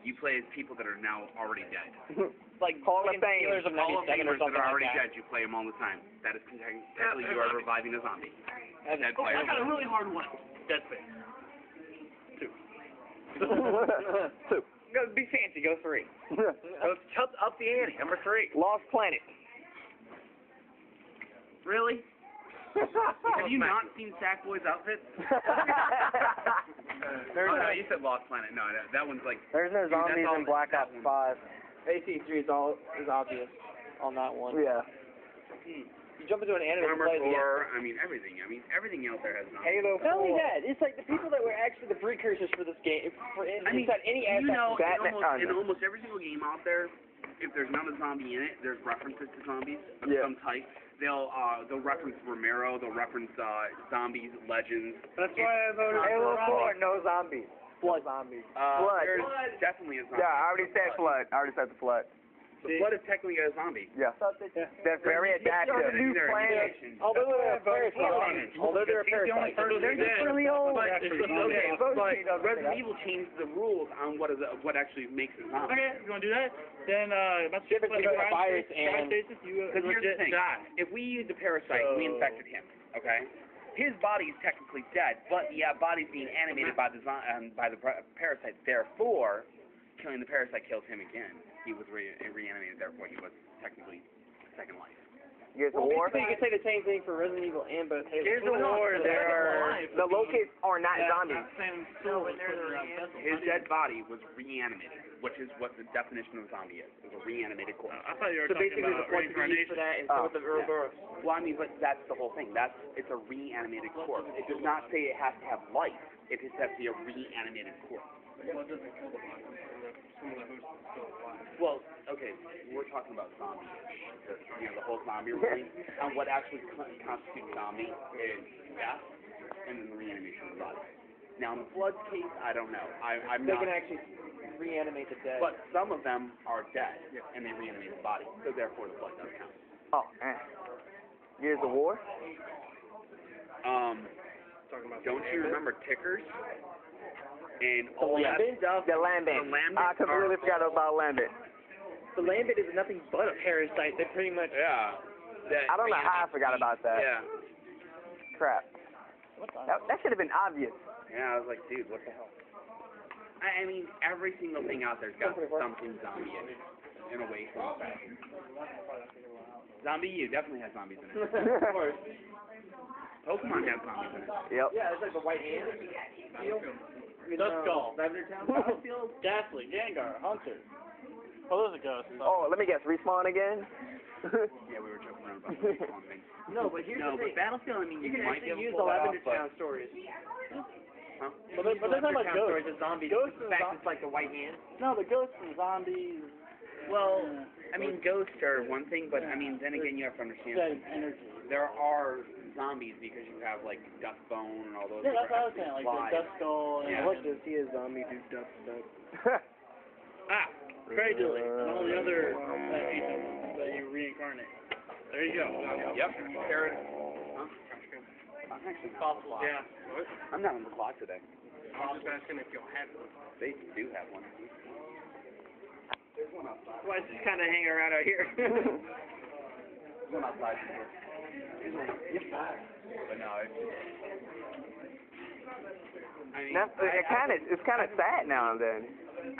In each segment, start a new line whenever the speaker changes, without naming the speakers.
You play as people that are now already dead.
Like
Hall of
fucking
Fame.
Steelers of
Hall of
97 or
Famers that
something
are
like
already
that.
dead, you play them all the time. That is technically you are reviving a zombie. Dead
Oh, I
player.
got a really hard one. Dead Space. 2.
Two.
Go be fancy. Go 3.
Go up the ante. Number 3.
Lost Planet.
Really? Have you not seen Sackboy's outfits?
There's
Oh, no,
no,
you said Lost Planet. No, that one's like...
there's no
Dude, that's
zombies
all-
in Black
that
Ops
one.
5.
AC3 is obvious on that one.
Yeah.
You jump into an anime and
Armor
play the game.
Core, I mean, everything. I mean, everything out there has zombies.
Halo 4.
Not only that, it's like the people that were actually the precursors for this game.
I mean,
inside any
you
aspect
know,
of that.
in almost every single game out there, if there's not a zombie in it, there's references to zombies of
Yeah.
some type. They'll reference Romero, they'll reference zombies, legends.
That's why I voted
Halo
for
4, no zombies.
Blood.
Zombies.
There's definitely a zombie.
Yeah, I already said Flood. I already said the Flood.
The Flood is technically a zombie.
Yeah. That's very adaptive.
They're
planet.
mutation.
Although they're a parasite. Although they're a
He's the only
parasite.
person
They're
dead.
just really old.
But,
It's
okay,
the
but Resident Evil changed the rules on what actually makes a zombie.
Okay, if you want to do that, then let's
Difference
play
between a
the
virus and-
Because here's the thing, if we used a parasite, we infected him, okay? His body's technically dead, but the body's being animated by the parasite. Therefore, killing the parasite kills him again. He was reanimated, therefore he was technically second life.
Gears of War.
Basically, you could say the same thing for Resident Evil and both Halo.
Gears of War, there are... The locusts are not zombies.
His dead body was reanimated, which is what the definition of a zombie is. It's a reanimated corpse.
I thought you were
So
talking
basically, the
about
point to use for
reincarnation.
that is with the Ouroboros.
Well, I mean, but that's the whole thing. It's a reanimated corpse. It does not say it has to have life. It just has to be a reanimated corpse.
What doesn't kill the body? Some of the hosts are still alive.
Well, okay, we're talking about zombie. The whole zombie thing. And what actually constitutes zombie is death and then the reanimation of the body. Now, in the Flood's case, I don't know. I'm
They
not.
can actually reanimate the dead.
But some of them are dead, and they reanimate the body. So therefore, the Flood does count.
Oh, man. Gears of War?
Don't you remember Tickers? And
The
all that
Lambent?
stuff?
The Lambent.
The Lambent
I completely forgot about Lambent.
The Lambent is nothing but a parasite. They pretty much.
Yeah.
I don't know how I forgot about that.
Yeah.
Crap. That should have been obvious.
Yeah, I was like, dude, what the hell? I mean, every single thing out there's got something zombie in a way. Zombie U definitely has zombies in it.
Of course.
Pokemon has zombies in it.
Yep.
Yeah, it's like the white hand.
Duskull.
Lavender Town, Battlefield.
Ghastly, Gengar, Hunter. Oh, there's a ghost.
Oh, let me guess. Respawn again?
Yeah, we were joking around about the Pokemon thing.
No, but here's the
But
thing.
Battlefield, I mean,
You can
might be
actually use
able to
the
pull that
Lavender
off, but...
Town stories.
Huh?
But they're talking about
stories
ghosts.
of zombies.
Ghosts
In
and
fact, it's like the white hand.
No, the ghosts and zombies.
Well, I mean, ghosts are one thing, but I mean, then again, you have to understand
Said energy.
there are zombies because you have like Dustbone and all those.
Yeah, that's what I was
different
saying. Like the Duskull and
Yeah.
What does he a zombie do? Dust stuff.
Cradily and all the other agents that you reincarnate. There you go.
Yep. Carrot. Huh? I'm actually
Possible. Yeah.
I'm not on the clock today.
I'm just asking if you'll have one.
They do have one. There's one outside.
Why is just kind of hanging around out here?
There's one outside. But no, it's. I mean,
It's kind of sad now and then.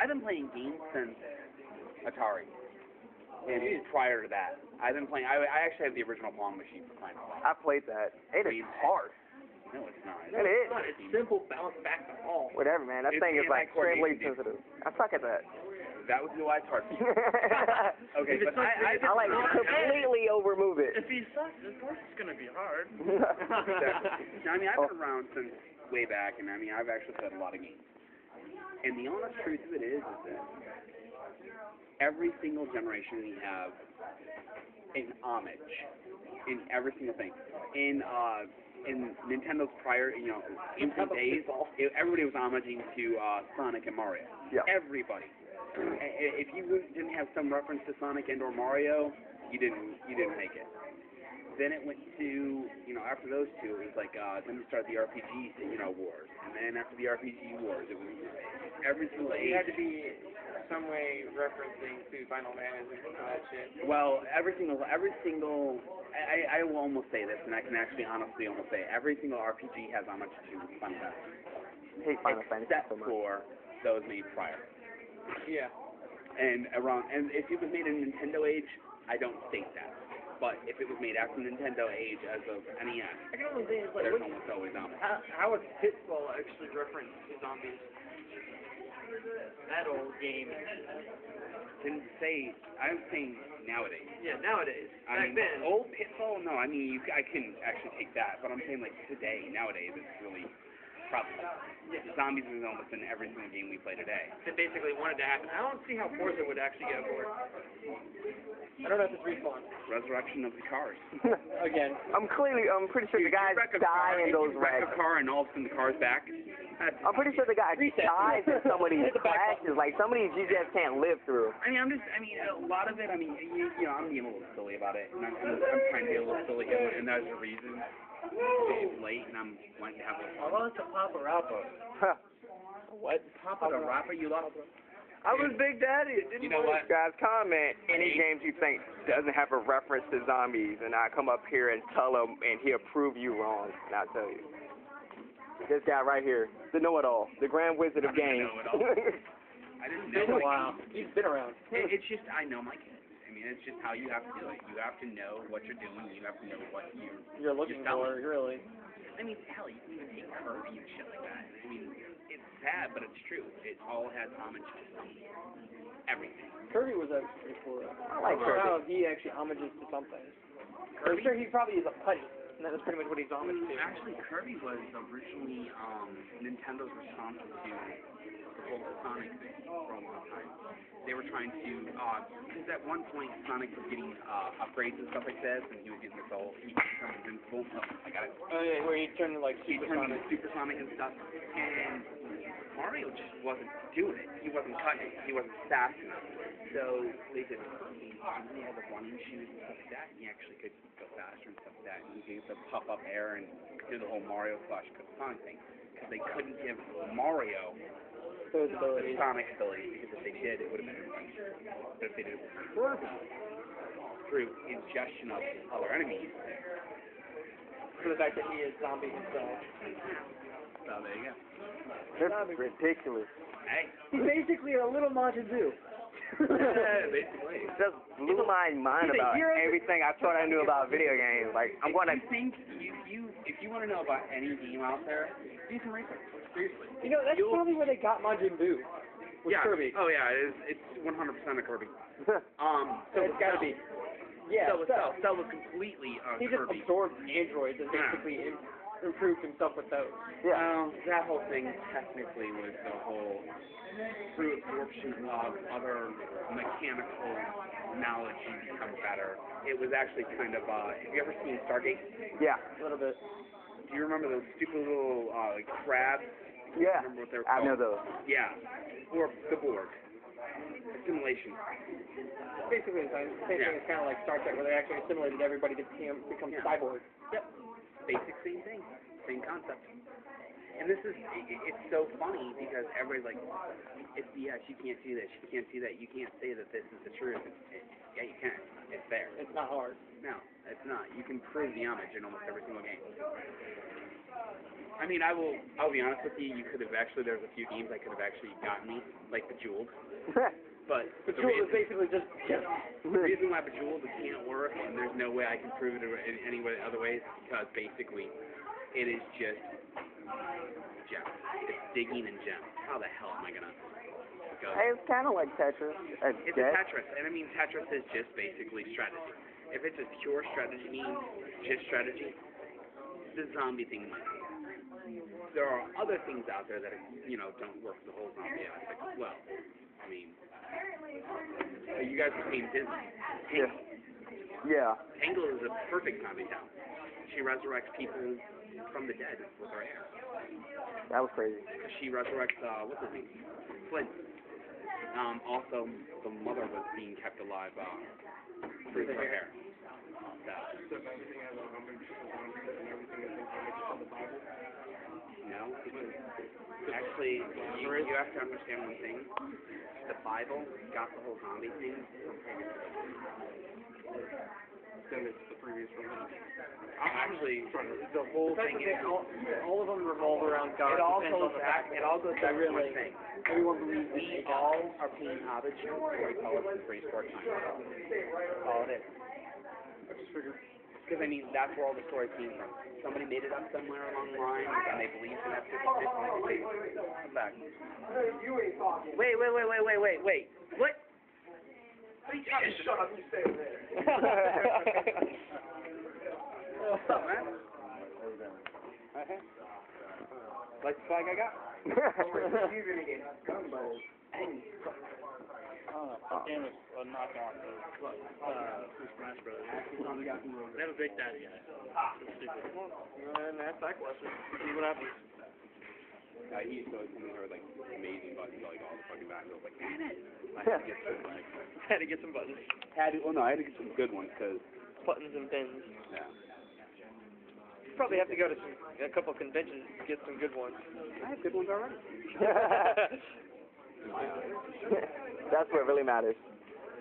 I've been playing games since Atari. And prior to that, I've been playing. I actually have the original Pong machine for crying out loud.
I played that. It is hard.
No, it's not.
It is.
It's simple, bounce back to all.
Whatever, man. That
It's
thing is like extremely
anti-coordination,
sensitive. I suck at that.
That was why it's hard for you. Okay, but I
I like completely overmove it.
If he sucks, of course it's gonna be hard.
I mean, I've been around since way back, and I mean, I've actually played a lot of games. And the honest truth of it is that every single generation we have an homage in every single thing. In Nintendo's prior, infant days, everybody was homaging to Sonic and Mario.
Yeah.
Everybody. If you didn't have some reference to Sonic and or Mario, you didn't make it. Then it went to, after those two, it was like, then we started the RPG, wars. And then after the RPG wars, it was every single age.
You had to be some way referencing to Final Fantasy and that shit.
Well, every single, I will almost say this, and I can actually honestly almost say every single RPG has homage to Final Fantasy,
I hate Final Fantasy
except
so much.
for those made prior.
Yeah.
And if it was made in Nintendo age, I don't state that. But if it was made after Nintendo age as of NES,
I can only say it's like,
there's almost always homage.
how would Pitfall actually reference zombies? That old game.
Didn't say, I'm saying nowadays.
Yeah, nowadays.
I
Back
mean,
then.
old Pitfall, no, I mean, I can actually take that, but I'm saying like today, nowadays, it's really probably, zombies is almost in every single game we play today.
They basically wanted to happen. I don't see how Forza would actually get aboard. I don't know if it's Respawn.
Resurrection of the cars.
Again.
I'm pretty sure the guys die in those
wreck
wrecks.
a car and all of a sudden the car's back.
I'm pretty sure the guy
Reset.
dies in some of these
Hit the back
crashes. Like, some of these you just can't live through.
I mean, a lot of it, I mean, you know, I'm being a little silly about it, and I'm trying to be a little silly, and there's a reason. It's late, and I'm wanting to have a
I lost a Papa Rappa. What?
Papa the Rapper, you lost.
I was Big Daddy. It didn't
You know
work.
what?
Guys, comment any games you think doesn't have a reference to zombies, and I come up here and tell him, and he'll prove you wrong. And I'll tell you. This guy right here, the know-it-all, the Grand Wizard of Games.
Know-it-all. I didn't
It's been
know.
a while. He's been around.
It's just, I know my kids. I mean, it's just how you have to do it. You have to know what you're doing. You have to know what
You're looking for, really.
I mean, hell, you can even take Kirby and shit like that. I mean, it's sad, but it's true. It all has homage to something. Everything.
Kirby was actually pretty cool.
I like
don't know how
Kirby.
he actually homages to something. I'm sure he probably is a putty. And that's pretty much what he's homaged to.
Actually, Kirby was originally Nintendo's response to the whole Sonic thing for a long time. They were trying to, because at one point Sonic was getting upgrades and stuff like this, and he was getting this whole, he turned invincible. Oh, I got it.
Oh yeah, where he turned to like
He
Super
turned
Sonic.
into Supersonic and stuff, and Mario just wasn't doing it. He wasn't cutting it. He wasn't fast enough. So they said, Kirby, he had the running shoes and stuff like that, and he actually could go faster and stuff like that, and he could pop up air and do the whole Mario / Sonic thing, because they couldn't give Mario
Those
the
abilities.
Sonic ability, because if they did, it would have been impressive. But if they did it with Kirby, through ingestion of other enemies,
For the fact that he is zombie himself.
so there you go.
That's ridiculous.
Hey,
He's basically a little Majin Buu.
basically.
It just blew my mind
He's a
about
hero.
everything I thought I knew about video games. Like, I'm going to...
If you want to know about any game out there, do some research. Seriously.
You know, that's probably where they got Majin Buu. With
Yeah.
Kirby.
Oh yeah, it's 100% a Kirby.
So it's gotta be. Yeah,
Cell was completely
he just
Kirby.
absorbed androids and basically improved himself with those.
Yeah.
That whole thing technically was the whole through absorption of other mechanical knowledge you become better. It was actually kind of, have you ever seen Stargate?
Yeah.
A little bit.
Do you remember those stupid little crabs?
Yeah.
Remember what they were
I
called?
know those.
Yeah. Or the Borg. Assimilation.
Basically, the same thing. It's kind of like Star Trek, where they actually assimilated everybody to become cyborgs.
Yep. Basic same thing. Same concept. And this is, it's so funny because everybody's like, it's BS, you can't do this, you can't do that, you can't say that this is the truth. Yeah, you can. It's there.
It's not hard.
No, it's not. You can prove the homage in almost every single game. I mean, I'll be honest with you, there's a few games that could have actually gotten me, like Bejeweled. But
The tool is basically just
the reason why Bejeweled can't work, and there's no way I can prove it in any way, other ways, because basically it is just gems. It's digging in gems. How the hell am I gonna go?
Hey, it's kind of like Tetris.
It's a Tetris, and I mean Tetris is just basically strategy. If it's a pure strategy, the zombie thing might work. There are other things out there that don't work the whole zombie aspect as well. I mean, you guys have seen Disney.
Yeah. Yeah.
Tangle is a perfect zombie town. She resurrects people from the dead with her hair.
That was crazy.
She resurrects, what's his name? Flint. Also, the mother was being kept alive through her hair. So everything has a homage to and everything is in homage to the Bible? No, because actually, you have to understand one thing. The Bible got the whole zombie thing from previous
Then it's the previous religion.
Actually, the whole thing is,
All of them revolve around God.
it all
Depends
goes
on the
back,
fact
it all goes back to one
really-
thing.
Everyone believes in
We all are paying homage to storytellers in prehistoric times. That's all it is.
I just figured.
Because, I mean, that's where all the stories came from. Somebody made it up somewhere along the line, and they believed in that specific thing. Come back. Wait. What?
Shut up, you stay there.
What's up, man? Okay. Like the flag I got?
You're gonna get gumbo.
Game was a knockoff of Super Smash Brothers. They have a Big Daddy in it. It's stupid.
And that's that question. See what happens.
He used to always come in here with, like, amazing buttons, like, all the fucking back. I was like, damn it! I had to get some, like,
Had to get some buttons.
I had to get some good ones, because,
Buttons and pins.
yeah.
You probably have to go to a couple conventions to get some good ones.
I have good ones already.
That's what really matters.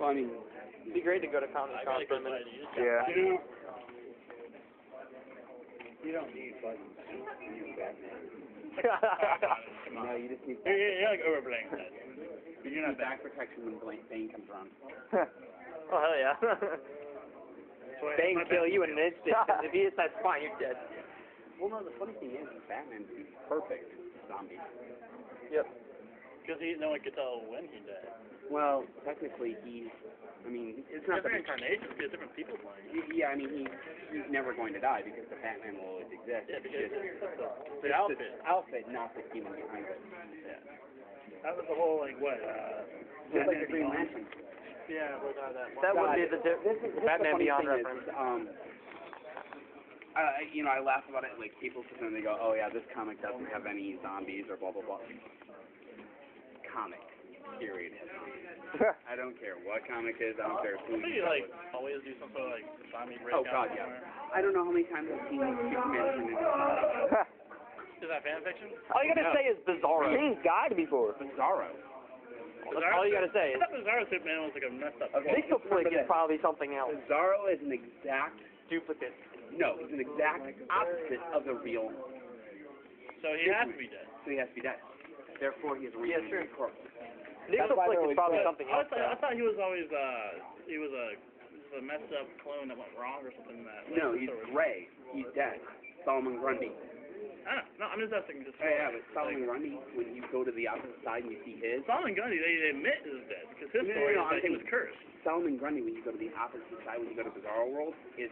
Well, I mean,
It'd be great to go to Comic
I
Con
got a
for a
good
minute.
idea.
Yeah.
You don't need buttons.
no, you just need
You're like overplaying that. But you're not
back protection when Bane comes around.
Oh, hell yeah. Bane kill you in an instant. 'Cause if he hits that spine, you're dead.
Well, no, the funny thing is Batman's perfect zombie.
Yep.
Because no one could tell when he died.
Well, technically, it's not
Different
that
incarnations, because different people playing.
Yeah, I mean, he's never going to die because the Batman will always exist.
Yeah,
It's
because
just
the outfit.
outfit, not the human behind it.
That was the whole, like, what?
Just like the Green Lantern.
Yeah, what about that one?
That would be the
This is
Batman
the funny
Beyond
thing
reference.
I laugh about it. Like people sit there and they go, "Oh yeah, this comic doesn't have any zombies or blah blah blah." Comic, period. I don't care what comic it is. I don't care who.
Maybe, like, always do some sort of, like, zombie breakout.
Oh God, yeah.
somewhere.
I don't know how many times I've seen Superman turn into a zombie.
Is that fan fiction?
All you gotta say is Bizarro.
He's died before.
Bizarro.
That's all you gotta say.
I thought Bizarro Superman was, like, a messed up.
Okay.
Pixel is probably something else.
Bizarro is an exact.
Duplicate.
No, he's an exact opposite of the real.
So he has to be dead.
So he has to be dead. Therefore, he's a real corpse.
Pixel is probably something else.
I thought he was always he was a messed up clone that went wrong or something.
No, he's gray. He's dead. Solomon Grundy.
I don't know. No, I'm just asking. Just
Yeah, but Solomon Grundy, when you go to the opposite side and you see his.
Solomon Grundy, they admit is dead because his story is that he was cursed.
Solomon Grundy, when you go to the opposite side, when you go to Bizarro World, is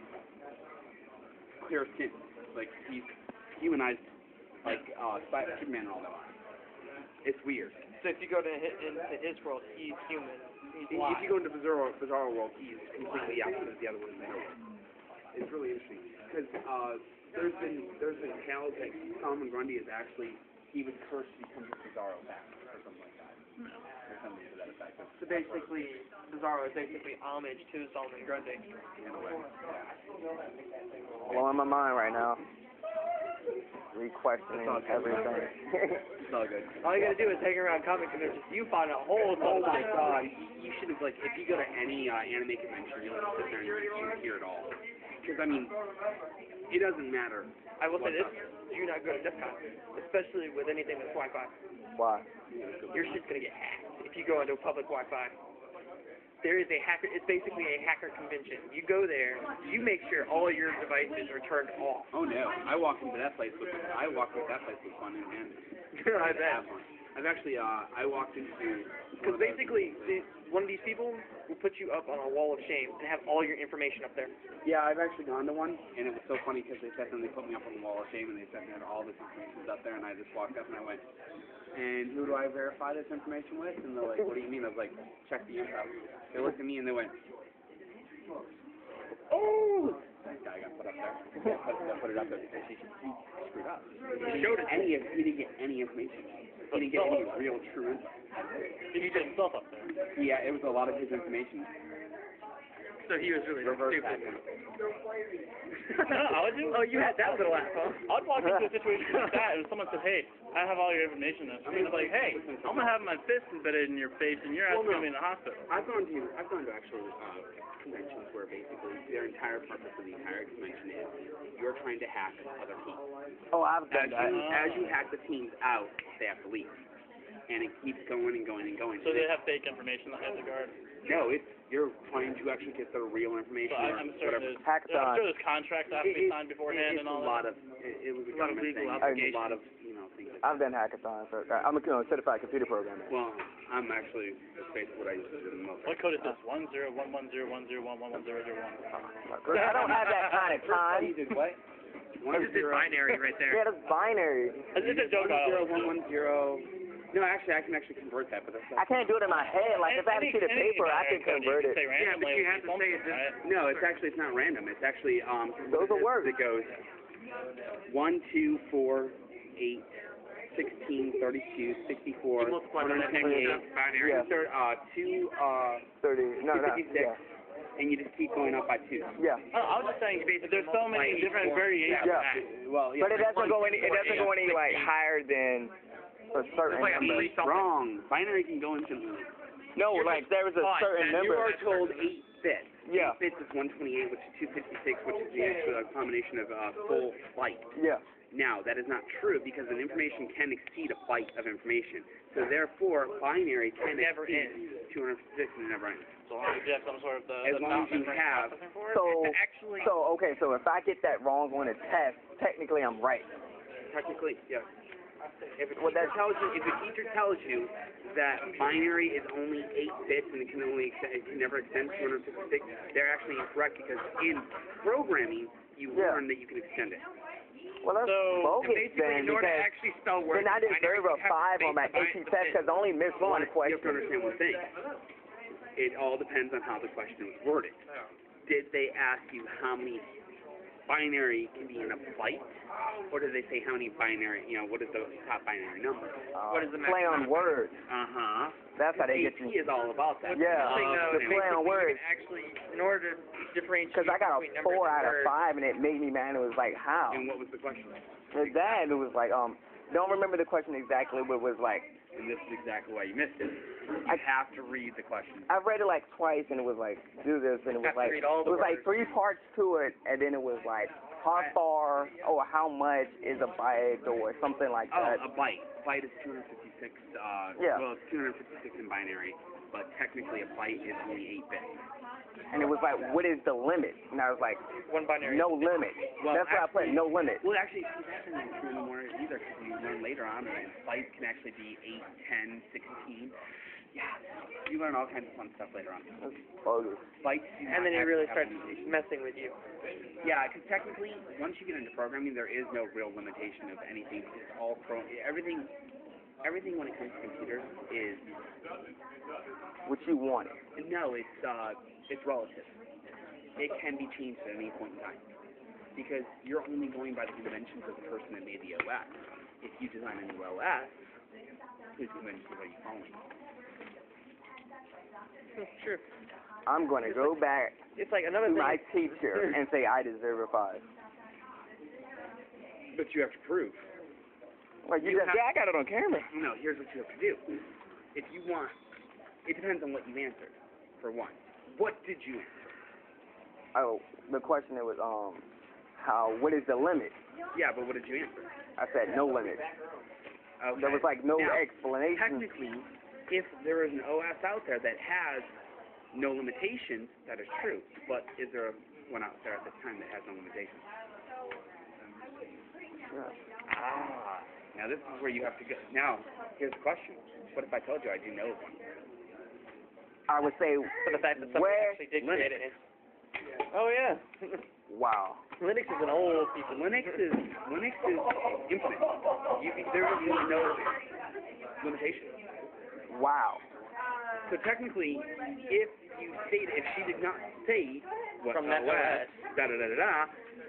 clear skin. Like, he's humanized, like, Superman and all that. It's weird.
So if you go to his world, he's human. He's
If you go into Bizarro World, he's completely opposite of the other ones in the world. It's really interesting. Because, there's been tales that Solomon Grundy is actually, he was cursed to become Bizarro back, or something like that. Or something to that effect.
So basically, Bizarro is basically homage to Solomon Grundy.
In a way.
Blowing my mind right now. Re-questioning everything.
It's all good.
All you gotta do is hang around comic conventions. You find a whole
Oh
ton
my
of
god, you should have, like, if you go to any anime convention, you'll sit there and you hear it all. Because, I mean, it doesn't matter.
I will say this, do not go to DEF CON, especially with anything that's Wi-Fi.
Why?
Your shit's gonna get hacked if you go into a public Wi-Fi. There is a hacker, it's basically a hacker convention. You go there, you make sure all your devices are turned off.
Oh no, I walked into that place with fun in hand.
I bet.
I've actually, I walked into...
Because basically, one of these people will put you up on a wall of shame and have all your information up there.
Yeah, I've actually gone to one, and it was so funny because they said, and they put me up on the wall of shame, and they said that all this information was up there, and I just walked up and I went, and who do I verify this information with? And they're like, what do you mean? I was like, check the info. They looked at me and they went, oh! That guy got put up there. Put it up there because he screwed up. He didn't get any information. He didn't get any real true info.
He put himself up there.
Yeah, it was a lot of his information.
So he was really
Reverse
stupid.
hacking.
No, I would do.
Oh, you had that little laugh, huh?
I'd walk into a situation like that and someone says, hey, I have all your information. And I'm like, hey, I'm going to have my fist embedded in your face and you're asking me in the hospital.
I've gone to actual conventions where basically their entire purpose of the entire convention is you're trying to hack other teams.
Oh, I've done that.
As you hack the teams out, they have to leave. And it keeps going and going and going.
So they have fake information that has a guard.
No, you're trying to actually get the real information.
So I'm
or
certain
whatever.
Hackathon.
I'm sure there's contracts that have to be signed beforehand and all that.
It was a
lot of
government
legal
thing.
obligations.
A lot of things.
I've done hackathons. So I'm a certified computer programmer.
Well, I'm actually just basically what I used to do the most.
What code is this? 1011010111101.
I don't have that kind of time.
You did what?
I just did binary right there.
Yeah, that's binary.
This is a joke.
10110. No, actually, I can actually convert that, but that's
I can't do it in my head. Like, if I had a sheet of paper, I could convert it.
Yeah, but you have to say it's just, no, it's not random. It's actually
Those are words.
It goes 1, 2, 4, 8, 16, 32, 64, 128,
binary.
Yeah.
2,
30. No,
256,
yeah.
and you just keep going up by 2.
Yeah.
I was just saying, there's so many different variations.
Yeah.
Well, yeah.
But it doesn't go any like higher than a certain
Like a
number.
three something.
Wrong. Binary can go into.
No, like there was a certain
You
number.
are told 8 bits.
Yeah.
8 bits is 128, which is 256, which is the actual combination of full byte.
Yeah.
Now, that is not true because an information can exceed a byte of information. So therefore, binary can
Never
exceed 256 and it never ends.
So long as you have some sort of
As long as you have.
processing for it.
So
Actually,
okay, so if I get that wrong on a test, technically I'm right.
Technically, yes. If
Well, that
tells you, if a teacher tells you that binary is only 8 bits and it can never extend to 256, they're actually incorrect because in programming you
Yeah.
learn that you can extend it.
Well, that's
So,
bogus
basically,
then,
in order to
because
actually spell words,
then I deserve a
binary, you have to
5 on my
space the
AP
binary
test because I only missed one
You have to
question.
understand one thing. It all depends on how the question was worded. Did they ask you how many binary can be in a byte? Or did they say how many binary, what is the top binary number?
What is the
Play on
maximum?
words.
Uh-huh.
That's how they get
AP
you.
is all about that.
Yeah,
The
the play on words.
Actually, in order to differentiate
Because I got a
between numbers
4
and
out of
words,
5, and it made me mad. It was like, how?
And what was the question?
With that, it was like, don't remember the question exactly, but it was like,
And this is exactly why you missed it. You have to read the question.
I read it like twice, and it was like, do this, and it was
Have to
like,
read all the
it was like
words.
3 parts to it, and then it was like, how far or how much is a byte or something like
Oh,
that.
a byte. Byte is 256.
Yeah.
Well, it's 256 in binary, but technically a byte is only 8 bits.
And it was like, what is the limit? And I was like,
one binary.
no limit.
Well,
That's what I put, no limit.
Well, actually, that isn't true anymore either, because you learn later on that bytes can actually be 8, 10, 16. Yeah, you learn all kinds of fun stuff later on.
That's bogus.
Bytes do
And
not
then he really
actually have
starts
limitations.
messing with you.
Yeah, because technically, once you get into programming, there is no real limitation of anything. It's all everything when it comes to computers is
What you wanted.
no, it's relative. It can be changed at any point in time because you're only going by the conventions of the person that made the OS. If you design a new OS, whose conventions are you following?
Sure.
I'm going to go back
It's like another
to
thing.
my teacher and say I deserve a 5.
But you have to prove.
Like, you just, yeah, I got it on camera.
No, here's what you have to do. If you want, it depends on what you answered, for one. What did you answer?
Oh, the question was, what is the limit?
Yeah, but what did you answer?
I said no limit.
Okay.
There was like no
Now,
explanation.
Technically, if there is an OS out there that has no limitations, that is true. But is there one out there at this time that has no limitations?
Yeah.
Ah. Now this is where you have to go. Now, here's the question. What if I told you I do know one?
I would say,
For the fact that somebody
where?
actually did
Linux.
create it. Oh yeah.
Wow.
Linux is an old piece of
Linux is infinite. There is no limitation.
Wow.
So technically, if she did not say what
From that
OS,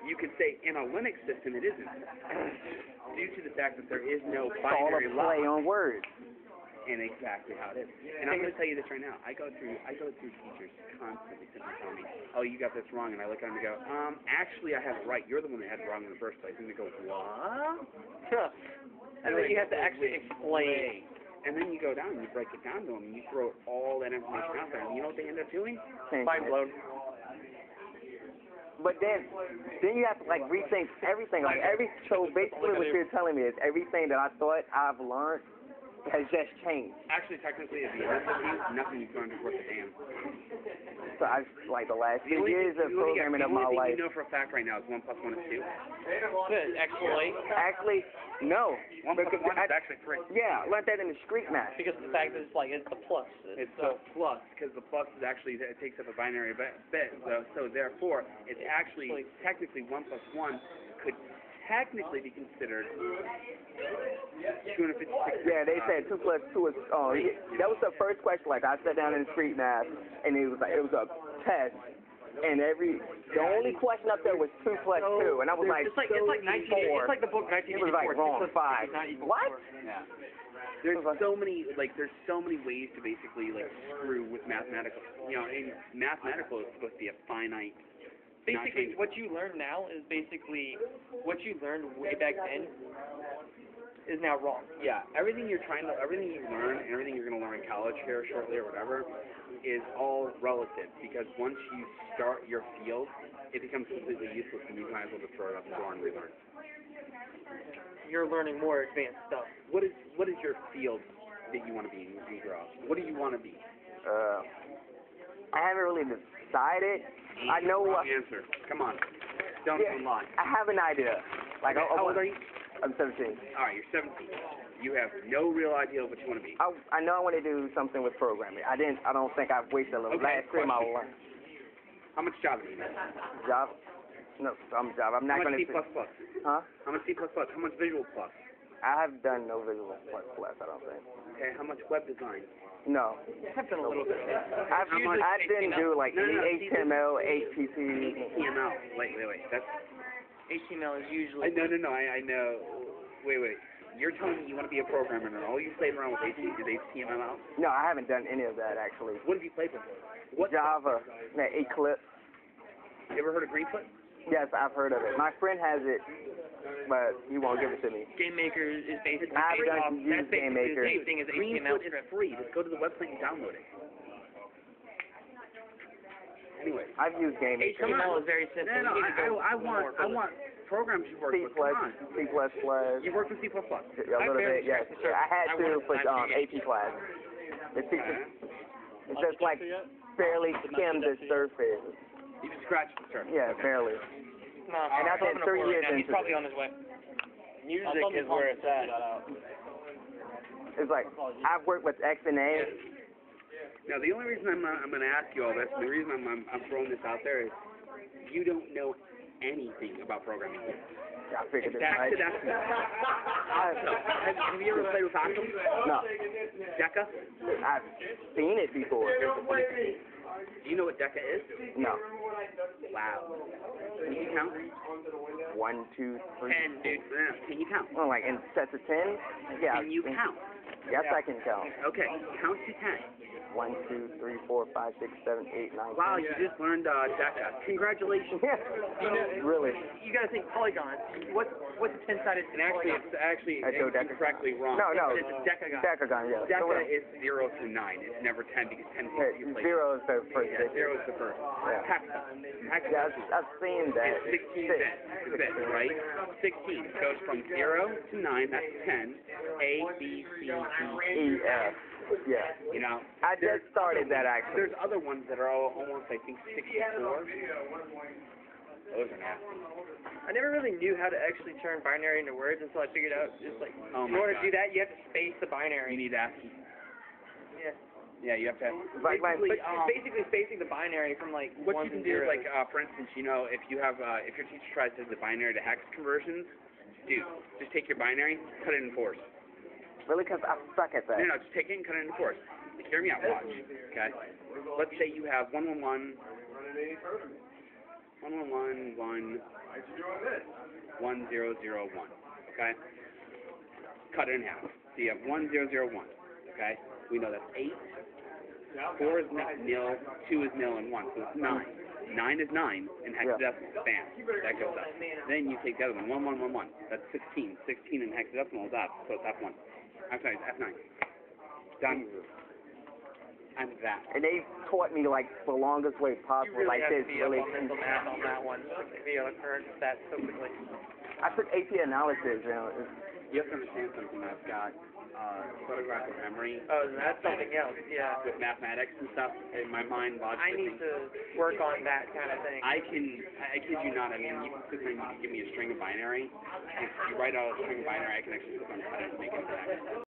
you could say in a Linux system it isn't. Due to the fact that there is no
It's all a
binary
play
lock.
on words.
And exactly how it is. And I'm going to tell you this right now. I go through teachers constantly simply telling me, oh, you got this wrong. And I look at them and go, actually, I have it right. You're the one that had it wrong in the first place. And they go, what?
And then you have to actually explain.
And then you go down and you break it down to them and you throw all that information out there. And you know what they end up doing?
Mind blown.
But then you have to like rethink everything. Like so basically what you're telling me is everything that I thought I've learned has just changed.
Actually, technically, to be honest with you, nothing you've learned is worth a damn.
So I like the last few years of programming of my
The only
life.
thing you know for a fact right now is 1 + 1 is 2.
Good. Exploit.
Actually, no.
1 + 1 is actually 3.
Yeah, I learned that in the street math.
Because of the fact that it's like, it's the plus.
It's the plus, because the plus is actually, it takes up a binary bit. So therefore, it's actually, technically 1 + 1 could technically be considered 256.
Yeah, they said 2 + 2 is. That was the first question. Like I sat down in the street math, and it was a test, and the only question up there was 2 + 2, and I was like,
It's like 19. It's like the book 1984.
It was like wrong 5. What?
Yeah. There's so many ways to basically like screw with mathematical. And mathematical is supposed to be a finite.
Basically, what you learn now is basically what you learned way back then is now wrong.
Yeah, everything you learn and everything you're going to learn in college here shortly or whatever is all relative, because once you start your field, it becomes completely useless and you might as well just throw it out the door and relearn.
You're learning more advanced stuff.
What is your field that you want to be when you grow up? What do you want to be?
I haven't really decided. I know
Wrong
what.
answer. Come on. Don't lie.
I have an idea. Like,
Okay, how old are you?
I'm 17.
All right, you're 17. You have no real idea of what you want to be.
I know I want to do something with programming. I don't think I've wasted the last 3 of my life.
How much Java do you know?
Java? No, I'm Java. I'm not
How
going
much
to.
C++?
Huh?
How much C++? How much Visual Plus?
I have done no Visual Plus, I don't think.
Okay, how much web design?
No.
I've done a little bit.
I didn't do like any HTML, HTTP.
HTML. Wait. That's.
HTML is usually.
No. I know. Wait. You're telling me you want to be a programmer, and all you play around with is HTML?
No, I haven't done any of that actually.
What have you played before? What?
Java, Eclipse.
You ever heard of Greenfoot?
Yes, I've heard of it. My friend has it, but he won't give it to me.
GameMaker is basically
I've done
that's
used
basically
GameMaker.
the same thing as HTML
Greenfoot is
script.
free. Just go to the website and download it. Anyway.
I've used GameMaker.
HTML is very simple.
No,
You need to go
I want programs you've worked
C++,
with. Come on.
C++.
You've worked with C++.
A little bit, yes. I had to for AP class. It's just like barely skimmed the surface.
You just scratched the surface.
Yeah, barely.
No,
And I've been 3 years
He's
into
probably
it.
on his way.
Music is where it's at.
It's like I've worked with X and A.
Now, the only reason I'm going to ask you all this, and the reason I'm throwing this out there is you don't know anything about programming.
I figured it
Back
out.
to that. So, have you ever played with Octo?
No,
Deca?
I've seen it before.
Do you know what Deca is?
No.
Wow. Can you count?
1, 2, 3.
10, dude.
Yeah. Can you count?
Oh, like in sets of 10? Yeah.
Can you count?
Yes, I can count.
Okay, count to 10.
1, 2, 3, 4, 5, 6, 7, 8, 9.
Wow, you just learned Deca. Congratulations.
Yeah. Really?
You gotta think polygons. What's a 10-sided
And actually,
polygon?
it's actually
I know Deca.
incorrectly wrong.
No.
It's a decagon.
Decagon, yeah.
Deca is 0 through 9. It's never 10 because 10 is your place.
0 is the first
Yeah,
digit.
0 is the first.
Yeah.
Hexa. Hexa.
Yeah, I've seen that.
It's 16 bits, right? 16 goes from 0 to 9, that's 10. A, B, C, D,
E, F. Yeah.
You know,
I just started that actually.
there's other ones that are all almost, I think, 64. Those are nasty.
I never really knew how to actually turn binary into words until I figured out just like
Oh
in
my
order to
God.
do that you have to space the binary.
You need ASCII.
Yeah.
Yeah, you have to.
Like my,
But it's basically spacing the binary from like
What
ones
you can
and
do is,
zeros.
like, for instance, you know, if you have, if your teacher tries to do the binary to hex conversions, dude, just take your binary, cut it in fours.
really, because I suck at that.
No, just take it and cut it into fours. Hear me out, watch. Okay? Let's say you have 111, 1001. Okay? Cut it in half. So you have 1001. Okay? We know that's 8. 4 is nil, 2 is nil, and 1, so it's 9. 9 is 9 in hexadecimal. Bam. That goes up. Then you take the other one. 1, 1, 1, 1. That's 16. 16 in hexadecimal is up, so it's F1. I'm sorry, it's F9. Done. I'm that.
And they taught me like the longest way
You
possible,
really
like
have
this.
to be
Really,
up on mental math on that one to be able to correct that so quickly.
I took AP analysis.
You have to understand something. I've got photographic memory
Oh, that's something else. Yeah.
with mathematics and stuff in my mind.
I need to work on that kind of thing.
I kid you not, I mean, you can sit there and you can give me a string of binary. If you write out a string of binary, I can actually sit there and cut it and make it exact.